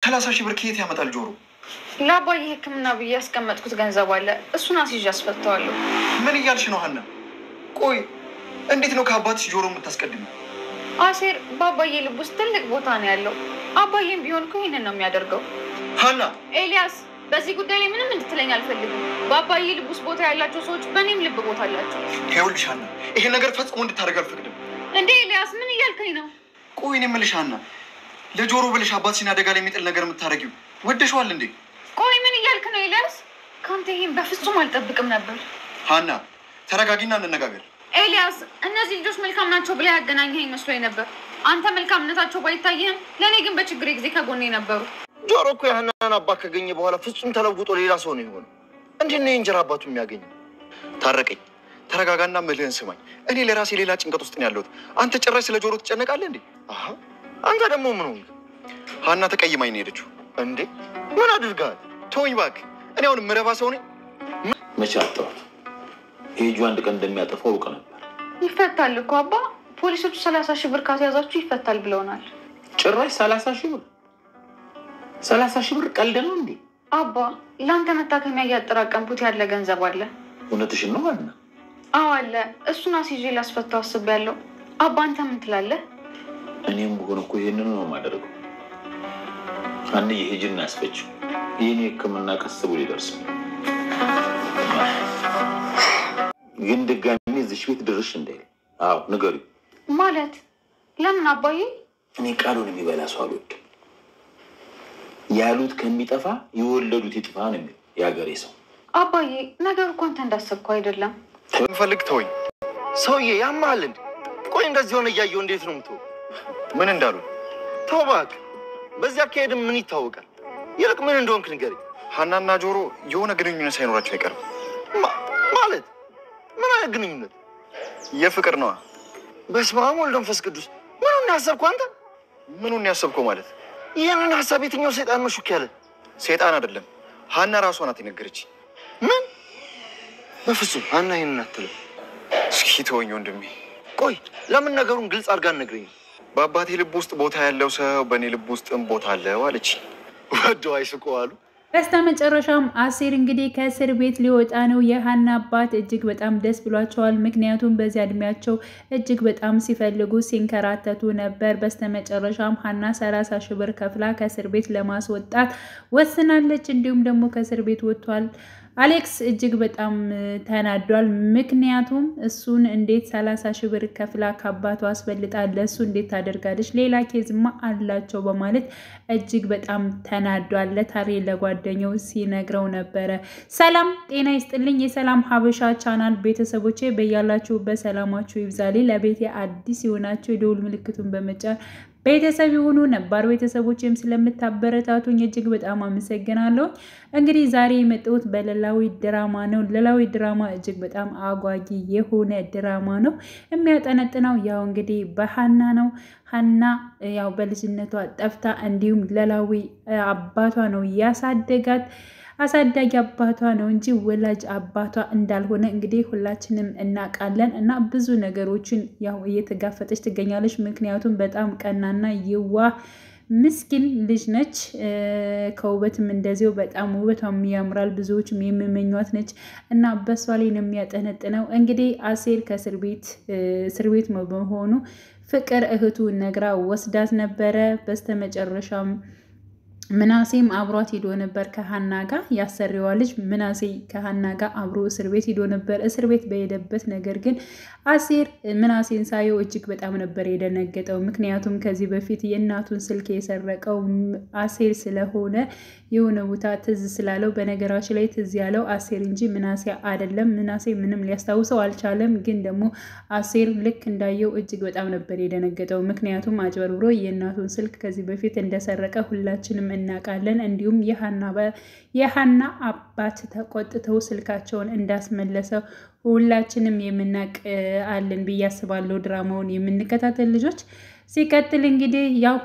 30,000 ብር ከየት ያመጣል ጆሮ? ለአባዬ ሕክምና ብዬ ያስቀመጥኩት ገንዘብ አለ። እሱን አስይዤ አስፈታዋለሁ። ምን እያልሽ ነው ሀና? ቆይ እንዴት ነው ከአባትሽ ጆሮ የምታስቀድሚው? አሴር በአባዬ ልብ ውስጥ ትልቅ ቦታ ነው ያለው። አባዬም ቢሆን እኮ ይሄንን ነው የሚያደርገው። ሀና ኤልያስ፣ በዚህ ጉዳይ ላይ ምንም እንድትለኝ አልፈልግም። በአባዬ ልብ ውስጥ ቦታ ያላቸው ሰዎች በእኔም ልብ ቦታ አላቸው። ይኸውልሽ ሀና፣ ይሄን ነገር ፈጽሞ እንድታደርግ አልፈቅድም። እንዴ ኤልያስ፣ ምን እያልከኝ ነው? ቆይ እኔ የምልሽ ሀና፣ ለጆሮ ብለሽ አባትሽን አደጋ ላይ የሚጥል ነገር የምታደርጊው ወደሽዋል እንዴ? ቆይ ምን እያልክ ነው ኤልያስ? ከአንተ ይሄን በፍጹም አልጠብቅም ነበር። ሀና ተረጋጊና እንነጋገር። ኤልያስ፣ እነዚህ ልጆች መልካም ናቸው ብላ ያገናኘህ ይመስሎኝ ነበር። አንተ መልካምነታቸው ባይታየህም ለእኔ ግን በችግሬ ጊዜ ከጎኔ ነበሩ። ጆሮ እኮ የሀናን አባት ካገኘ በኋላ ፍጹም ተለውጦ ሌላ ሰው ነው የሆነው። እንዴት ነው የእንጀራ አባቱ የሚያገኝ? ታረቀኝ፣ ተረጋጋና ምልህን ስማኝ። እኔ ለራሴ ሌላ ጭንቀት ውስጥ ነው ያለሁት። አንተ ጭራሽ ስለ ጆሮ ትጨነቃለህ እንዴ? አንተ ደግሞ ምን ሆንክ? ሀና ተቀይማኝ ነው የሄደችው። እንዴ ምን አድርጋል? ተወኝ እባክህ። እኔ አሁን ምረባ ሰው ነኝ? መቼ አጣሁት? ሄጁ አንድ ቀን እንደሚያጠፋው አውቅ ነበር። ይፈታል እኮ አባ። ፖሊሶቹ 30,000 ብር ካስያዛችሁ ይፈታል ብለውናል። ጭራሽ 30,000 ብር? 30,000 ብር ቀልድ ነው እንዴ? አባ፣ ለአንተ መታከሚያ እያጠራቀምኩት ያለ ገንዘብ አለ። እውነትሽን ነው ሀና? አዎ አለ። እሱን አስይዤ ላስፈታው አስቤያለሁ። አባ አንተ ምን ትላለህ? እኔም ብሆን እኮ ይሄንን ነው የማደርገው። አንዴ ሂጂና አስፈችው። የኔ ሕክምና ቀስ ብሎ ይደርሳል። ግን ድጋሚ እዚህ ቤት ድርሽ እንዳይል። አዎ ንገሪው። ማለት ለምን አባዬ? እኔ ቃሉን የሚበላ ሰው አልወድም። ያሉት ከሚጠፋ የወለዱት ይጥፋ ነው የሚለው የሀገሬ ሰው። አባዬ ነገሩ እኮ አንተ እንዳሰብከው አይደለም። ፈልግ ተወኝ። ሰውዬ ያማል እንዴ? ቆይ እንደዚህ ሆነ እያየሁ እንዴት ነው የምትሆነው? ምን እንዳሉ ተው እባክህ። በዚህ አካሄድ ምን ይታወቃል? ይልቅ ምን እንደሆንክ ንገረኝ። ሀናና ጆሮ የሆነ ግንኙነት ሳይኖራቸው አይቀርም። ማለት ምን አይነት ግንኙነት? የፍቅር ነዋ። በስመ አብ ወወልድ ወመንፈስ ቅዱስ። ምኑን ያሰብከው አንተ? ምኑን ያሰብከው ማለት? ይህንን ሀሳብ የትኛው ሰይጣን ነው ሹክ ያለ? ሰይጣን አይደለም፣ ሀና ራሷ ናት የነገረችኝ። ምን? በፍጹም ሀና ይሄንን አትልም። እስኪ ተወኝ ወንድሜ። ቆይ ለምን ነገሩን ግልጽ አድርጋ ነግረኝ። በአባቴ ልብ ውስጥ ቦታ ያለው ሰው በእኔ ልብ ውስጥም ቦታ አለው አለች። ወደው አይስቁ አሉ። በስተመጨረሻም አሴር እንግዲህ ከእስር ቤት ሊወጣ ነው። የሀና አባት እጅግ በጣም ደስ ብሏቸዋል። ምክንያቱም በዚያ እድሜያቸው እጅግ በጣም ሲፈልጉ ሲንከራተቱ ነበር። በስተመጨረሻም ሀና 30,000 ብር ከፍላ ከእስር ቤት ለማስወጣት ወስናለች። እንዲሁም ደግሞ ከእስር ቤት ወጥቷል። አሌክስ እጅግ በጣም ተናዷል። ምክንያቱም እሱን እንዴት 30,000 ብር ከፍላ ከአባቱ አስበልጣ ለእሱ እንዴት ታደርጋለች? ሌላ ኬዝማ አላቸው በማለት እጅግ በጣም ተናዷል። ለታሬ ለጓደኛው ሲነግረው ነበረ። ሰላም ጤና ይስጥልኝ የሰላም ሀበሻ ቻናል ቤተሰቦቼ፣ በያላችሁበት ሰላማችሁ ይብዛልኝ። ለቤቴ አዲስ የሆናችሁ የደውል ምልክቱን በመጫን ቤተሰብ የሆኑ ነባር ቤተሰቦችም ስለምታበረታቱኝ እጅግ በጣም አመሰግናለሁ። እንግዲህ ዛሬ የመጣሁት በኖላዊ ድራማ ነው። ኖላዊ ድራማ እጅግ በጣም አጓጊ የሆነ ድራማ ነው። የሚያጠነጥነው ያው እንግዲህ በሀና ነው። ሀና ያው በልጅነቷ ጠፍታ እንዲሁም ኖላዊ አባቷ ነው ያሳደጋት። አሳዳጊ አባቷ ነው እንጂ ወላጅ አባቷ እንዳልሆነ እንግዲህ ሁላችንም እናውቃለን። እና ብዙ ነገሮችን ያው እየተጋፈጠች ትገኛለች። ምክንያቱም በጣም ቀናና የዋህ ምስኪን ልጅ ነች። ከውበትም እንደዚሁ በጣም ውበቷም ያምራል። ብዙዎችም የሚመኟት ነች እና በሷ ላይ ነው የሚያጠነጥነው። እንግዲህ አሴር ከእስር ቤት በመሆኑ ፍቅር እህቱ ነግራ ወስዳት ነበረ። በስተመጨረሻም ምናሴም አብሯት ሄዶ ነበር ከሀና ጋር። ያሰሪዋ ልጅ ምናሴ ከሀና ጋር አብሮ እስር ቤት ሄዶ ነበር። እስር ቤት በሄደበት ነገር ግን አሴር ምናሴን ሳየው እጅግ በጣም ነበር የደነገጠው። ምክንያቱም ከዚህ በፊት የእናቱን ስልክ የሰረቀው አሴር ስለሆነ የሆነ ቦታ ትዝ ስላለው፣ በነገራችን ላይ ትዝ ያለው አሴር እንጂ ምናሴ አይደለም። ምናሴ ምንም ሊያስታውሰው አልቻለም። ግን ደግሞ አሴር ልክ እንዳየው እጅግ በጣም ነበር የደነገጠው። ምክንያቱም አጭበርብሮ የእናቱን ስልክ ከዚህ በፊት እንደሰረቀ ሁላችንም እናውቃለን። እንዲሁም የሀና አባት ተቆጥተው ስልካቸውን እንዳስመለሰው ሁላችንም የምናውቅ አለን ብዬ አስባለሁ፣ ድራማውን የምንከታተል ልጆች። ሲቀጥል እንግዲህ ያው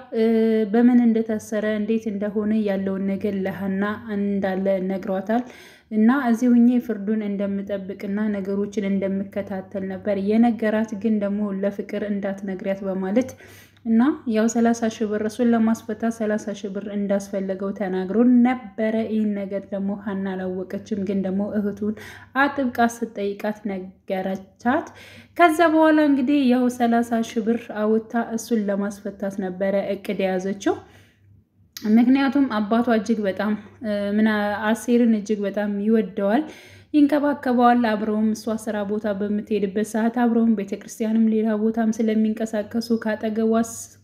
በምን እንደታሰረ እንዴት እንደሆነ ያለውን ነገር ለሀና እንዳለ ነግሯታል። እና እዚህ ሁኜ ፍርዱን እንደምጠብቅና ነገሮችን እንደምከታተል ነበር የነገራት። ግን ደግሞ ለፍቅር እንዳትነግሪያት በማለት እና ያው 30 ሺህ ብር እሱን ለማስፈታት 30 ሺህ ብር እንዳስፈለገው ተናግሮ ነበረ። ይህን ነገር ደግሞ ሀና አላወቀችም፣ ግን ደግሞ እህቱን አጥብቃ ስትጠይቃት ነገረቻት። ከዛ በኋላ እንግዲህ ያው 30 ሺህ ብር አውጥታ እሱን ለማስፈታት ነበረ እቅድ የያዘችው። ምክንያቱም አባቷ እጅግ በጣም አሴርን እጅግ በጣም ይወደዋል፣ ይንከባከበዋል። አብረውም እሷ ስራ ቦታ በምትሄድበት ሰዓት አብረውም ቤተክርስቲያንም ሌላ ቦታም ስለሚንቀሳቀሱ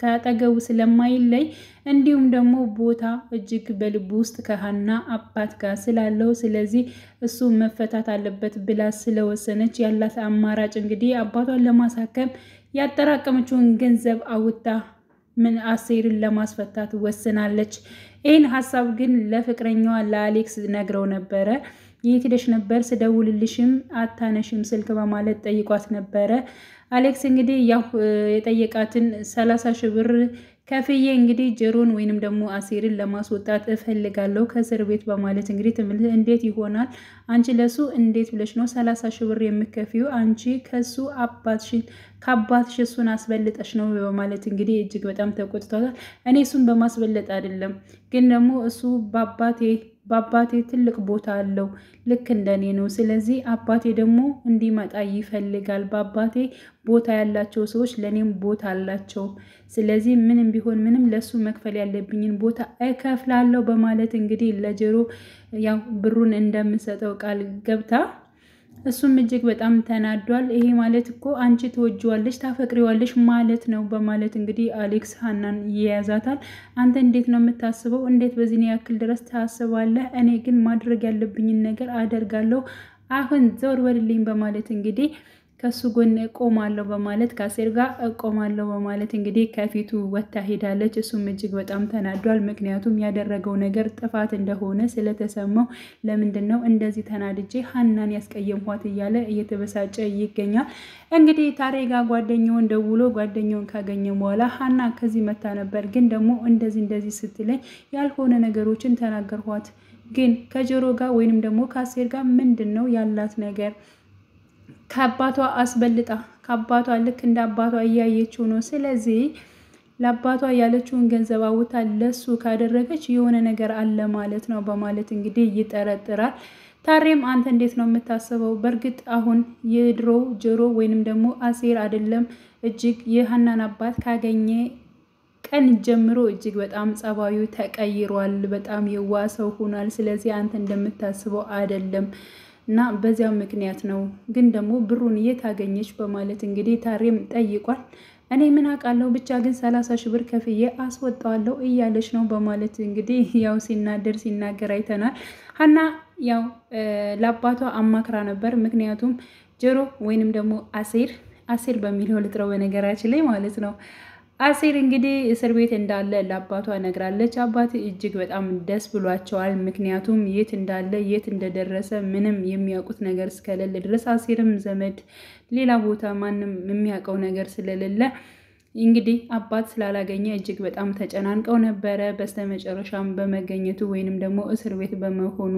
ካጠገቡ ስለማይለይ እንዲሁም ደግሞ ቦታ እጅግ በልቡ ውስጥ ከሀና አባት ጋር ስላለው ስለዚህ እሱ መፈታት አለበት ብላ ስለወሰነች ያላት አማራጭ እንግዲህ አባቷን ለማሳከም ያጠራቀመችውን ገንዘብ አውጥታ አሴርን ለማስፈታት ወስናለች። ይህን ሀሳብ ግን ለፍቅረኛዋ ለአሌክስ ነግረው ነበረ። የት ሄደሽ ነበር? ስደውልልሽም አታነሽም ስልክ በማለት ጠይቋት ነበረ። አሌክስ እንግዲህ ያው የጠየቃትን 30 ሺህ ብር ከፍዬ እንግዲህ ጀሮን ወይንም ደግሞ አሴርን ለማስወጣት እፈልጋለሁ ከእስር ቤት በማለት እንግዲህ ትምልህ እንዴት ይሆናል? አንቺ ለሱ እንዴት ብለሽ ነው 30 ሺህ ብር የምከፊው? አንቺ ከሱ ከአባትሽ እሱን አስበልጠሽ ነው በማለት እንግዲህ እጅግ በጣም ተቆጥቷታል። እኔ እሱን በማስበለጥ አይደለም፣ ግን ደግሞ እሱ በአባቴ ትልቅ ቦታ አለው፣ ልክ እንደኔ ነው። ስለዚህ አባቴ ደግሞ እንዲመጣ ይፈልጋል። በአባቴ ቦታ ያላቸው ሰዎች ለኔም ቦታ አላቸው። ስለዚህ ምንም ቢሆን ምንም ለሱ መክፈል ያለብኝን ቦታ እከፍላለሁ በማለት እንግዲህ ለጀሮ ያው ብሩን እንደምሰጠው ቃል ገብታ እሱም እጅግ በጣም ተናዷል። ይሄ ማለት እኮ አንቺ ትወጂዋለሽ ታፈቅሪዋለሽ ማለት ነው በማለት እንግዲህ አሌክስ ሀናን ይያዛታል። አንተ እንዴት ነው የምታስበው? እንዴት በዚህ ያክል ድረስ ታስባለህ? እኔ ግን ማድረግ ያለብኝን ነገር አደርጋለሁ። አሁን ዘወር በልልኝ በማለት እንግዲህ ከሱ ጎን እቆማለሁ በማለት ከአሴር ጋር እቆማለሁ በማለት እንግዲህ ከፊቱ ወታ ሄዳለች። እሱም እጅግ በጣም ተናዷል። ምክንያቱም ያደረገው ነገር ጥፋት እንደሆነ ስለተሰማው ለምንድን ነው እንደዚህ ተናድጄ ሀናን ያስቀየምኳት እያለ እየተበሳጨ ይገኛል። እንግዲህ ታሬ ጋር ጓደኛውን ደውሎ ጓደኛውን ካገኘ በኋላ ሀና ከዚህ መታ ነበር፣ ግን ደግሞ እንደዚህ ስትለኝ ያልሆነ ነገሮችን ተናገርኳት፣ ግን ከጆሮ ጋር ወይንም ደግሞ ከአሴር ጋር ምንድን ነው ያላት ነገር? ከአባቷ አስበልጣ ከአባቷ ልክ እንደ አባቷ እያየችው ነው። ስለዚህ ለአባቷ ያለችውን ገንዘብ አውጣ ለሱ ካደረገች የሆነ ነገር አለ ማለት ነው በማለት እንግዲህ ይጠረጥራል። ታሬም አንተ እንዴት ነው የምታስበው? በእርግጥ አሁን የድሮ ጆሮ ወይንም ደግሞ አሴር አይደለም እጅግ የሀናን አባት ካገኘ ቀን ጀምሮ እጅግ በጣም ጸባዩ ተቀይሯል። በጣም የዋሰው ሆኗል። ስለዚህ አንተ እንደምታስበው አይደለም እና በዚያው ምክንያት ነው። ግን ደግሞ ብሩን የት አገኘች በማለት እንግዲህ ታሬም ጠይቋል። እኔ ምን አውቃለሁ ብቻ ግን 30 ሺህ ብር ከፍዬ አስወጣዋለሁ እያለች ነው በማለት እንግዲህ ያው ሲናገር አይተናል። ሀና ያው ለአባቷ አማክራ ነበር። ምክንያቱም ጆሮ ወይንም ደግሞ አሴር በሚለው ልጥረው በነገራችን ላይ ማለት ነው። አሴር እንግዲህ እስር ቤት እንዳለ ለአባቷ ነግራለች። አባት እጅግ በጣም ደስ ብሏቸዋል። ምክንያቱም የት እንዳለ የት እንደደረሰ ምንም የሚያውቁት ነገር እስከሌለ ድረስ አሴርም ዘመድ ሌላ ቦታ ማንም የሚያውቀው ነገር ስለሌለ እንግዲህ አባት ስላላገኘ እጅግ በጣም ተጨናንቀው ነበረ። በስተመጨረሻም በመገኘቱ ወይንም ደግሞ እስር ቤት በመሆኑ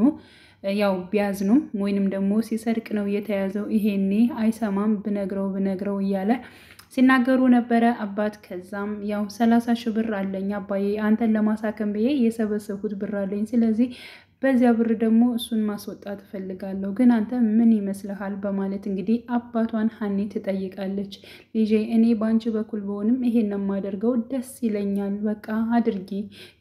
ያው ቢያዝኑም ወይንም ደግሞ ሲሰርቅ ነው የተያዘው፣ ይሄኔ አይሰማም ብነግረው እያለ ሲናገሩ ነበረ አባት። ከዛም ያው 30 ሺህ ብር አለኝ አባዬ አንተን ለማሳከም ብዬ የሰበሰብኩት ብር አለኝ። ስለዚህ በዚያ ብር ደግሞ እሱን ማስወጣት እፈልጋለሁ፣ ግን አንተ ምን ይመስልሃል በማለት እንግዲህ አባቷን ሀኒ ትጠይቃለች። ልጄ እኔ በአንቺ በኩል በሆንም ይሄን የማደርገው ደስ ይለኛል፣ በቃ አድርጊ፣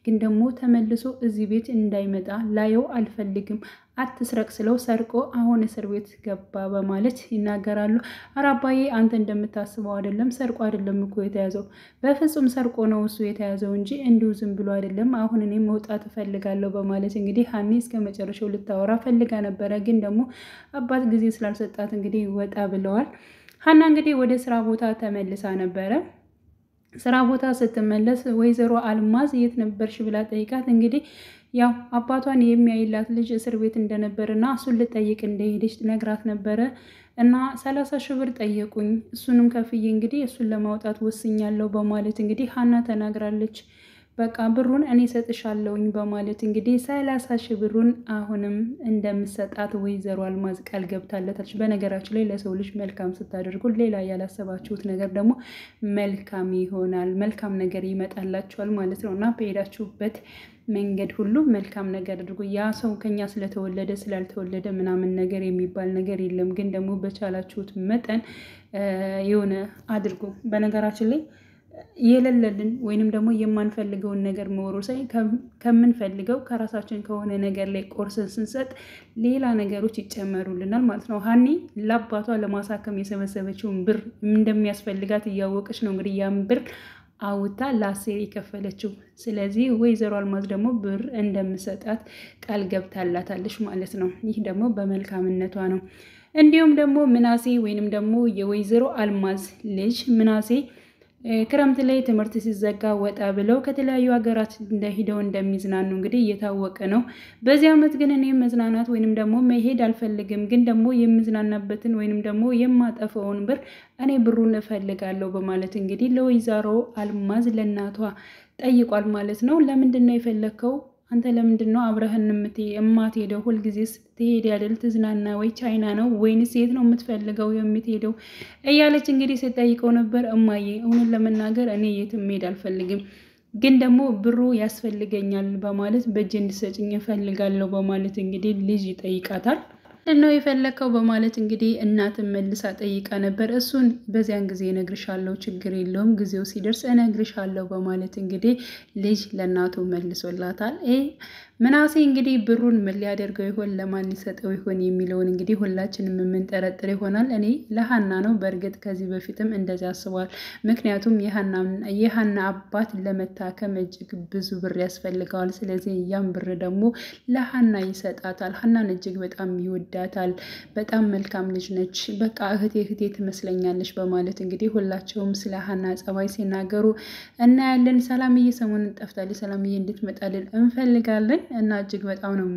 ግን ደግሞ ተመልሶ እዚህ ቤት እንዳይመጣ ላየው አልፈልግም። አትስረቅ ስለው ሰርቆ አሁን እስር ቤት ገባ በማለት ይናገራሉ። ኧረ አባዬ አንተ እንደምታስበው አይደለም፣ ሰርቆ አይደለም እኮ የተያዘው፣ በፍጹም ሰርቆ ነው እሱ የተያዘው እንጂ እንዲሁ ዝም ብሎ አይደለም። አሁን እኔ መውጣት እፈልጋለሁ በማለት እንግዲህ ሀኒ እስከ መጨረሻው ልታወራ ፈልጋ ነበረ፣ ግን ደግሞ አባት ጊዜ ስላልሰጣት እንግዲህ ወጣ ብለዋል። ሀና እንግዲህ ወደ ስራ ቦታ ተመልሳ ነበረ። ስራ ቦታ ስትመለስ ወይዘሮ አልማዝ የት ነበርሽ ብላ ጠይቃት እንግዲህ ያው አባቷን የሚያይላት ልጅ እስር ቤት እንደነበርና እሱን ልጠይቅ እንደሄደች ነግራት ነበረ። እና 30 ሺህ ብር ጠየቁኝ፣ እሱንም ከፍዬ እንግዲህ እሱን ለማውጣት ወስኛለሁ በማለት እንግዲህ ሀና ተናግራለች። በቃ ብሩን እኔ ሰጥሻለሁኝ በማለት እንግዲህ 30 ሺህ ብሩን አሁንም እንደምሰጣት ወይዘሮ አልማዝ ቃል ገብታለታለች። በነገራችሁ ላይ ለሰው ልጅ መልካም ስታደርጉ ሌላ ያላሰባችሁት ነገር ደግሞ መልካም ይሆናል፣ መልካም ነገር ይመጣላችኋል ማለት ነው እና በሄዳችሁበት መንገድ ሁሉ መልካም ነገር አድርጉ። ያ ሰው ከኛ ስለተወለደ ስላልተወለደ ምናምን ነገር የሚባል ነገር የለም። ግን ደግሞ በቻላችሁት መጠን የሆነ አድርጉ። በነገራችን ላይ የሌለልን ወይንም ደግሞ የማንፈልገውን ነገር መወሩር ሳይ ከምንፈልገው ከራሳችን ከሆነ ነገር ላይ ቆርሰን ስንሰጥ ሌላ ነገሮች ይጨመሩልናል ማለት ነው። ሀኒ ለአባቷ ለማሳከም የሰበሰበችውን ብር እንደሚያስፈልጋት እያወቀች ነው እንግዲህ ያን ብር አውታ ለአሴር የከፈለችው። ስለዚህ ወይዘሮ አልማዝ ደግሞ ብር እንደምሰጣት ቃል ገብታላታለች ማለት ነው። ይህ ደግሞ በመልካምነቷ ነው። እንዲሁም ደግሞ ምናሴ ወይንም ደግሞ የወይዘሮ አልማዝ ልጅ ምናሴ ክረምት ላይ ትምህርት ሲዘጋ ወጣ ብለው ከተለያዩ ሀገራት እንደሄደው እንደሚዝናኑ እንግዲህ እየታወቀ ነው። በዚህ ዓመት ግን እኔ መዝናናት ወይንም ደግሞ መሄድ አልፈልግም፣ ግን ደግሞ የምዝናናበትን ወይንም ደግሞ የማጠፈውን ብር እኔ ብሩን እፈልጋለሁ በማለት እንግዲህ ለወይዘሮ አልማዝ ለእናቷ ጠይቋል ማለት ነው። ለምንድን ነው የፈለግከው? አንተ ለምንድን ነው አብረህን የማትሄደው? ሁልጊዜ ስትሄድ ያደል ትዝናና ወይ ቻይና ነው ወይንስ የት ነው የምትፈልገው የምትሄደው እያለች እንግዲህ ስትጠይቀው ነበር። እማዬ እውነት ለመናገር እኔ የትም መሄድ አልፈልግም፣ ግን ደግሞ ብሩ ያስፈልገኛል በማለት በእጅ እንድሰጭኝ እፈልጋለሁ በማለት እንግዲህ ልጅ ይጠይቃታል። ነው የፈለከው በማለት እንግዲህ እናትን መልሳ ጠይቃ ነበር። እሱን በዚያን ጊዜ እነግርሻለሁ፣ ችግር የለውም ጊዜው ሲደርስ እነግርሻለሁ በማለት እንግዲህ ልጅ ለእናቱ መልሶላታል። ምናሴ እንግዲህ ብሩን ምን ሊያደርገው ይሆን ለማን ሊሰጠው ይሆን የሚለውን እንግዲህ ሁላችንም የምንጠረጥር ይሆናል። እኔ ለሀና ነው በእርግጥ ከዚህ በፊትም እንደዚህ አስቧል። ምክንያቱም የሀና አባት ለመታከም እጅግ ብዙ ብር ያስፈልገዋል። ስለዚህ ያም ብር ደግሞ ለሀና ይሰጣታል። ሀናን እጅግ በጣም ይወዳታል። በጣም መልካም ልጅ ነች። በቃ እህቴ ትመስለኛለች በማለት እንግዲህ ሁላቸውም ስለ ሀና ጸባይ ሲናገሩ እናያለን። ሰላምዬ ሰሞኑን ጠፍታለች። ሰላምዬ እንድትመጣልን እንፈልጋለን እና እጅግ በጣም ነው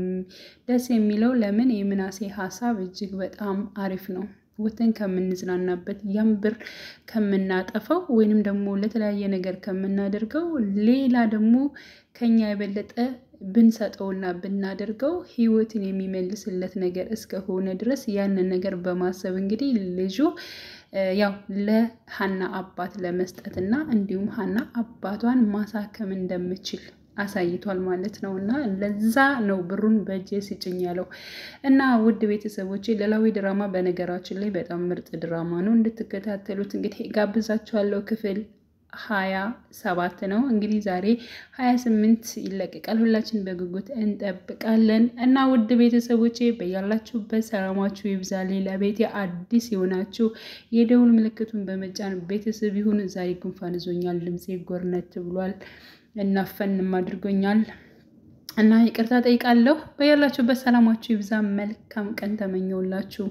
ደስ የሚለው። ለምን የምናሴ ሀሳብ እጅግ በጣም አሪፍ ነው። ወተን ከምንዝናናበት ያን ብር ከምናጠፋው ወይንም ደግሞ ለተለያየ ነገር ከምናደርገው ሌላ ደግሞ ከኛ የበለጠ ብንሰጠውና ብናደርገው ህይወትን የሚመልስለት ነገር እስከሆነ ድረስ ያንን ነገር በማሰብ እንግዲህ ልጁ ያው ለሀና አባት ለመስጠትና እንዲሁም ሀና አባቷን ማሳከም እንደምችል አሳይቷል ማለት ነው። እና ለዛ ነው ብሩን በእጄ ስጭኝ ያለው። እና ውድ ቤተሰቦቼ ኖላዊ ድራማ በነገራችን ላይ በጣም ምርጥ ድራማ ነው፣ እንድትከታተሉት እንግዲህ ጋብዛችኋለሁ። ክፍል 27 ነው እንግዲህ ዛሬ 28 ይለቀቃል። ሁላችን በጉጉት እንጠብቃለን። እና ውድ ቤተሰቦቼ በያላችሁበት ሰላማችሁ ይብዛልኝ። ለቤቴ አዲስ የሆናችሁ የደውል ምልክቱን በመጫን ቤተሰብ ይሁን። ዛሬ ጉንፋን ይዞኛል፣ ድምጼ ጎርነት ብሏል እናፈንም አድርጎኛል እና ይቅርታ ጠይቃለሁ። በያላችሁበት ሰላማችሁ ይብዛ። መልካም ቀን ተመኘውላችሁ።